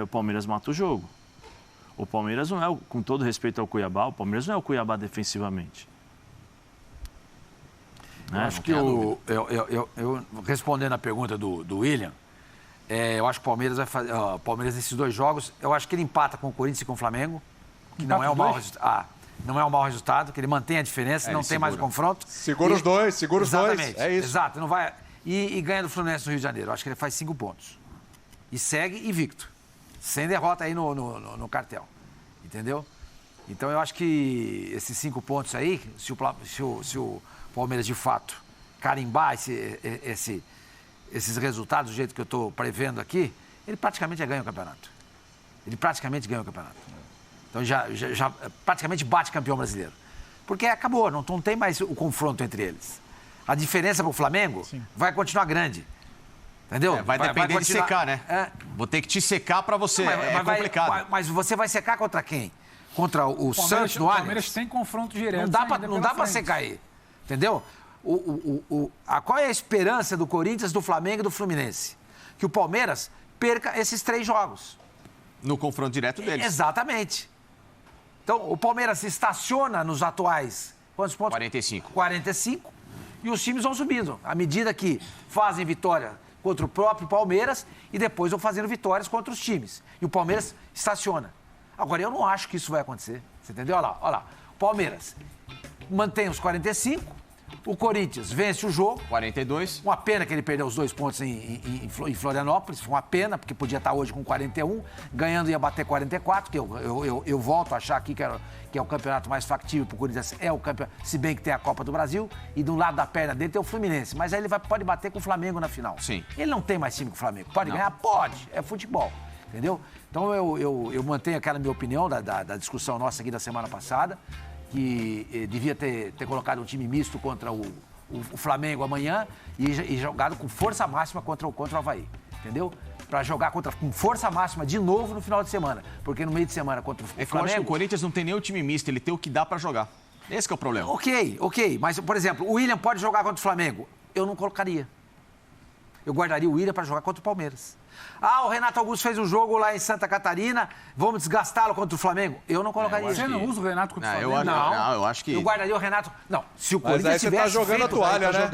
o Palmeiras mata o jogo. O Palmeiras não é, com todo respeito ao Cuiabá, o Palmeiras não é o Cuiabá defensivamente. Eu acho que eu respondendo a pergunta do William, eu acho que o Palmeiras vai fazer. O Palmeiras nesses 2 jogos, eu acho que ele empata com o Corinthians e com o Flamengo, que não é um mau resultado. Não é um mau resultado, que ele mantém a diferença, não tem mais o confronto. Segura os dois. É isso. Exato, não vai. E ganha do Fluminense no Rio de Janeiro. Eu acho que ele faz 5 pontos. E segue invicto. Sem derrota aí no cartel. Entendeu? Então eu acho que esses 5 pontos aí, se o Palmeiras de fato carimbar esses resultados do jeito que eu estou prevendo aqui, ele praticamente já ganha o campeonato. Então já praticamente bate campeão brasileiro. Porque acabou, não tem mais o confronto entre eles. A diferença para o Flamengo vai continuar grande. Entendeu? Vai depender de secar, né? Vou ter que te secar para você. É complicado. Mas você vai secar contra quem? Contra o Santos no Allianz? O Palmeiras tem confronto direto. Não dá para secar aí. Entendeu? Qual é a esperança do Corinthians, do Flamengo e do Fluminense? Que o Palmeiras perca esses 3 jogos. No confronto direto deles. Exatamente. Então, o Palmeiras se estaciona nos atuais... Quantos pontos? 45. 45. E os times vão subindo. À medida que fazem vitória contra o próprio Palmeiras e depois vão fazendo vitórias contra os times. E o Palmeiras estaciona. Agora, eu não acho que isso vai acontecer. Você entendeu? Olha lá. O Palmeiras mantém os 45, O Corinthians vence o jogo. 42. Uma pena que ele perdeu os 2 pontos em Florianópolis. Foi uma pena, porque podia estar hoje com 41. Ganhando ia bater 44, que eu volto a achar aqui que é o campeonato mais factível para o Corinthians. É o campeonato, se bem que tem a Copa do Brasil. E do lado da perna dele tem o Fluminense. Mas aí ele pode bater com o Flamengo na final. Sim. Ele não tem mais time que o Flamengo. Pode ganhar? Pode. É futebol. Entendeu? Então eu mantenho aquela minha opinião da discussão nossa aqui da semana passada, que devia ter colocado um time misto contra o Flamengo amanhã e jogado com força máxima contra o Avaí, entendeu? Para jogar com força máxima de novo no final de semana, porque no meio de semana contra o Flamengo... Eu acho que o Corinthians não tem nem o time misto, ele tem o que dá para jogar. Esse que é o problema. Ok, mas, por exemplo, o William pode jogar contra o Flamengo? Eu não colocaria. Eu guardaria o William para jogar contra o Palmeiras. O Renato Augusto fez um jogo lá em Santa Catarina, vamos desgastá-lo contra o Flamengo? Eu não colocaria. Você não usa o Renato contra o Flamengo? Eu acho que... Eu guardaria o Renato... Não, se o Mas Corinthians aí você tá jogando a toalha, né?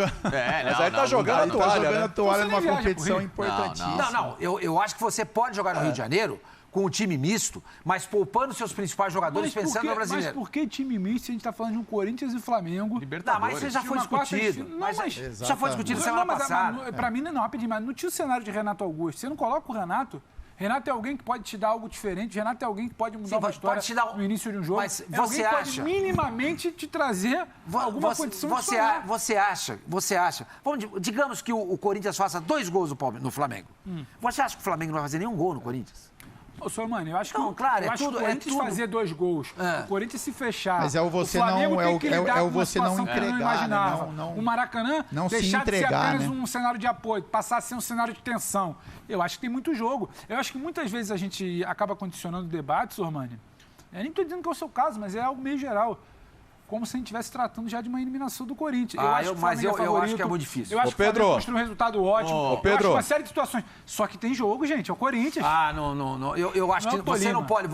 Mas aí tá jogando a toalha, né? toalha numa competição importantíssima. Não, eu acho que você pode jogar no Rio de Janeiro com o time misto, mas poupando seus principais jogadores pensando no brasileiro. Mas por que time misto se a gente está falando de um Corinthians e Flamengo? Não, mas isso já foi discutido. Já foi discutido semana passada. Para mim, não, rapidinho, mas não tinha o cenário de Renato Augusto. Você não coloca o Renato... Renato é alguém que pode te dar algo diferente. Renato é alguém que pode mudar uma história no início de um jogo. Mas é você alguém acha... que pode minimamente te trazer alguma condição de sonhar. Você acha... Digamos que o Corinthians faça 2 gols no Flamengo. Você acha que o Flamengo não vai fazer nenhum gol no Corinthians? Ô, Sormani, eu acho que, não, claro, eu acho que o Corinthians fazer 2 gols, o Corinthians se fechar. Mas é o você o Flamengo não, tem que lidar com uma você não situação que entregar, não imaginava. né? Não, o Maracanã não deixar se entregar, de ser apenas né? um cenário de apoio, passar a ser um cenário de tensão. Eu acho que tem muito jogo. Eu acho que muitas vezes a gente acaba condicionando o debate, Sormani. Eu nem estou dizendo que é o seu caso, mas é algo meio geral. Como se a gente estivesse tratando já de uma eliminação do Corinthians. Eu acho que é muito difícil. Eu acho que o Flamengo construiu um resultado ótimo. Pedro. Eu acho uma série de situações. Só que tem jogo, gente. É o Corinthians. Não. Eu acho que você não pode...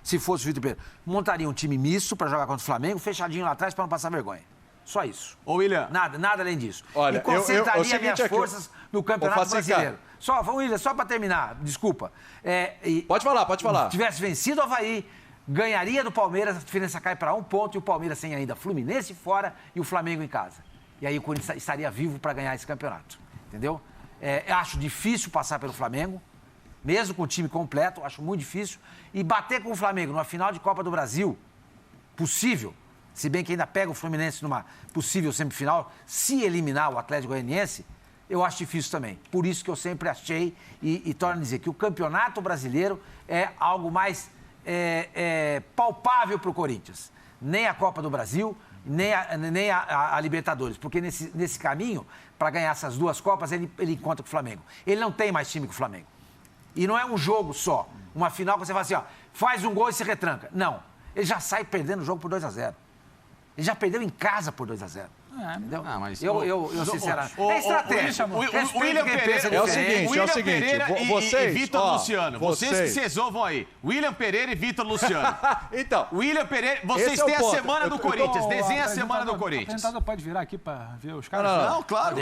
Se fosse o Vitor Pedro, montaria um time misto para jogar contra o Flamengo, fechadinho lá atrás para não passar vergonha. Só isso. Ô, William. Nada além disso. Olha, e concentraria eu minhas forças no Campeonato Brasileiro. William, só para terminar, desculpa. Pode falar. Se tivesse vencido o Avaí, ganharia do Palmeiras, a diferença cai para 1 ponto e o Palmeiras tem ainda Fluminense fora e o Flamengo em casa. E aí o Corinthians estaria vivo para ganhar esse campeonato. Entendeu? Acho difícil passar pelo Flamengo, mesmo com o time completo, acho muito difícil. E bater com o Flamengo numa final de Copa do Brasil, possível, se bem que ainda pega o Fluminense numa possível semifinal, se eliminar o Atlético Goianiense, eu acho difícil também. Por isso que eu sempre achei e torno a dizer que o Campeonato Brasileiro é algo mais palpável para o Corinthians. Nem a Copa do Brasil, nem a Libertadores. Porque nesse caminho, para ganhar essas 2 Copas, ele encontra com o Flamengo. Ele não tem mais time que o Flamengo. E não é um jogo só. Uma final que você fala assim, faz um gol e se retranca. Não. Ele já sai perdendo o jogo por 2-0. Ele já perdeu em casa por 2-0. Entendeu? Mas eu sinceramente... É estratégia. O William Pereira... É o seguinte, vocês... E Vitor Luciano. Vocês que se resolvam aí. William Pereira e Vitor Luciano. Então... William Pereira... Vocês têm a semana do Corinthians. Desenha a semana do Corinthians. O apresentador pode virar aqui para ver os caras? Não, claro.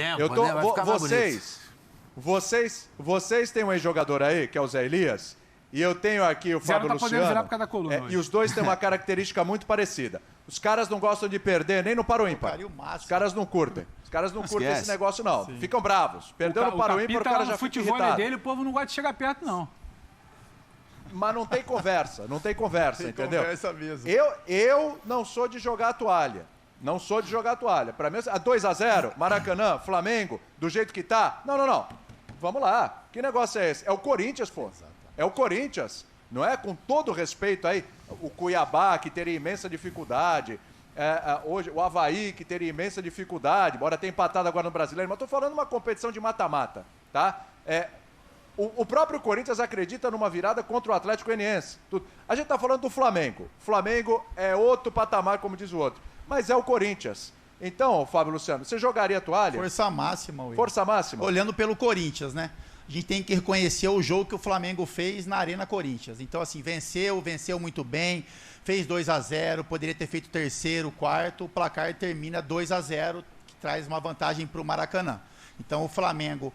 Vocês têm um ex-jogador aí, que é o Zé Elias, e eu tenho aqui o Fábio Luciano. Virar por causa da coluna e os dois têm uma característica muito parecida. Os caras não gostam de perder nem no Paro Ímpar. Os caras não curtem. Os caras não curtem esse negócio, não. Sim. Ficam bravos. Perdeu no Paro Ímpar, o cara já fica irritado. Dele, o povo não gosta de chegar perto, não. Mas não tem conversa, entendeu? Conversa mesmo. Eu não sou de jogar a toalha. Para mim, a 2-0, Maracanã, Flamengo, do jeito que tá. Não. Vamos lá. Que negócio é esse? É o Corinthians, pô. É o Corinthians. Não é? Com todo respeito aí, o Cuiabá, que teria imensa dificuldade. Hoje, o Avaí, que teria imensa dificuldade, embora tenha empatado agora no Brasileiro. Mas estou falando de uma competição de mata-mata, tá? O próprio Corinthians acredita numa virada contra o Atlético Goianiense. A gente está falando do Flamengo. Flamengo é outro patamar, como diz o outro. Mas é o Corinthians. Então, Fábio Luciano, você jogaria a toalha? Força máxima, Will. Força máxima? Olhando pelo Corinthians, né? A gente tem que reconhecer o jogo que o Flamengo fez na Arena Corinthians. Então, assim, venceu muito bem, fez 2-0, poderia ter feito 3º, 4º, o placar termina 2-0, que traz uma vantagem para o Maracanã. Então, o Flamengo,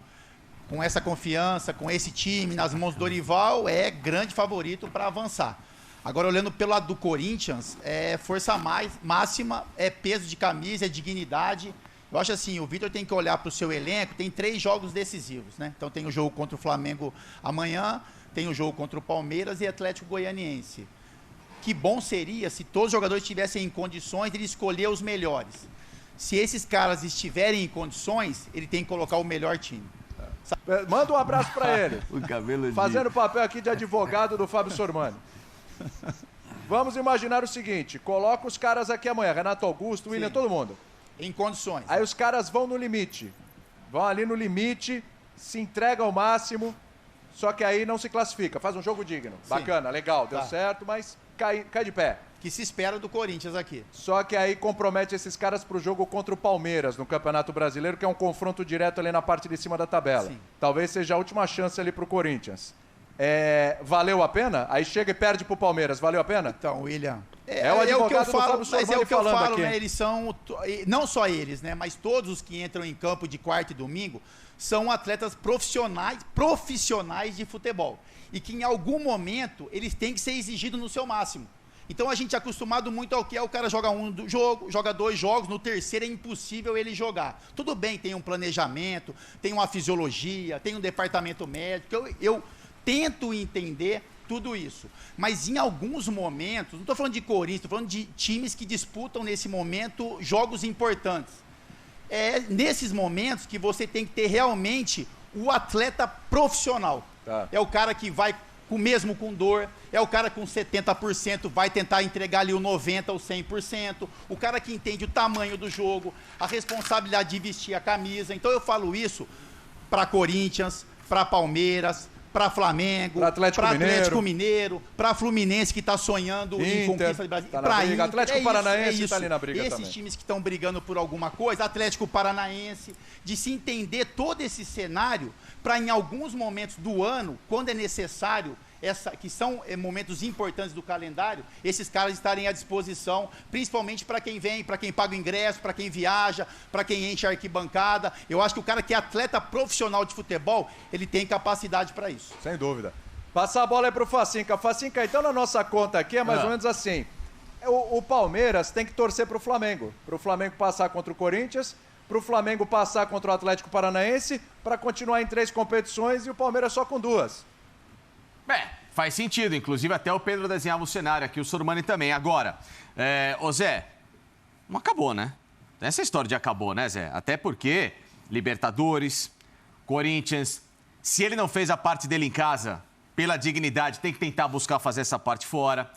com essa confiança, com esse time nas mãos do Dorival, é grande favorito para avançar. Agora, olhando pelo lado do Corinthians, é força máxima, é peso de camisa, é dignidade. Eu acho assim, o Vitor tem que olhar para o seu elenco, tem 3 jogos decisivos, né? Então tem o jogo contra o Flamengo amanhã, tem o jogo contra o Palmeiras e Atlético Goianiense. Que bom seria se todos os jogadores estivessem em condições de ele escolher os melhores. Se esses caras estiverem em condições, ele tem que colocar o melhor time. Manda um abraço para ele. O cabelo Fazendo papel aqui de advogado do Fábio Sormani. Vamos imaginar o seguinte, coloca os caras aqui amanhã, Renato Augusto, William, todo mundo. Em condições. Aí os caras vão no limite. Vão ali no limite, se entregam ao máximo, só que aí não se classifica. Faz um jogo digno. Sim. Bacana, legal, deu certo, mas cai de pé. Que se espera do Corinthians aqui. Só que aí compromete esses caras pro jogo contra o Palmeiras no Campeonato Brasileiro, que é um confronto direto ali na parte de cima da tabela. Sim. Talvez seja a última chance ali pro Corinthians. Valeu a pena? Aí chega e perde pro Palmeiras, valeu a pena? Então, William... É o advogado do Fábio Sormani falando aqui. Mas é o que eu falo, né? Eles são... Não só eles, né? Mas todos os que entram em campo de quarta e domingo são atletas profissionais de futebol. E que em algum momento eles têm que ser exigidos no seu máximo. Então a gente é acostumado muito ao que é o cara joga um jogo, joga 2 jogos, no terceiro é impossível ele jogar. Tudo bem, tem um planejamento, tem uma fisiologia, tem um departamento médico. Eu tento entender tudo isso. Mas em alguns momentos, não estou falando de Corinthians, estou falando de times que disputam nesse momento jogos importantes. É nesses momentos que você tem que ter realmente o atleta profissional. Tá. É o cara que vai mesmo com dor, é o cara com 70%, vai tentar entregar ali o 90% ou 100%, o cara que entende o tamanho do jogo, a responsabilidade de vestir a camisa. Então eu falo isso para Corinthians, para Palmeiras, para Flamengo, para Atlético Mineiro, para Fluminense que está sonhando em conquista de Brasil, para Inter, Atlético Paranaense está ali na briga esses também. Times que estão brigando por alguma coisa, Atlético Paranaense, de se entender todo esse cenário para em alguns momentos do ano, quando é necessário, que são momentos importantes do calendário, esses caras estarem à disposição, principalmente para quem vem, para quem paga o ingresso, para quem viaja, para quem enche a arquibancada. Eu acho que o cara que é atleta profissional de futebol, ele tem capacidade para isso. Sem dúvida. Passar a bola aí pro Facinca. Facinca, então na nossa conta aqui é mais ou menos assim. O Palmeiras tem que torcer pro Flamengo passar contra o Corinthians, pro Flamengo passar contra o Atlético Paranaense, para continuar em 3 competições e o Palmeiras só com 2. Faz sentido. Inclusive, até o Pedro desenhava o cenário aqui, o Sormani também. Agora, ô Zé, não acabou, né? Essa história de acabou, né, Zé? Até porque Libertadores, Corinthians, se ele não fez a parte dele em casa, pela dignidade, tem que tentar buscar fazer essa parte fora.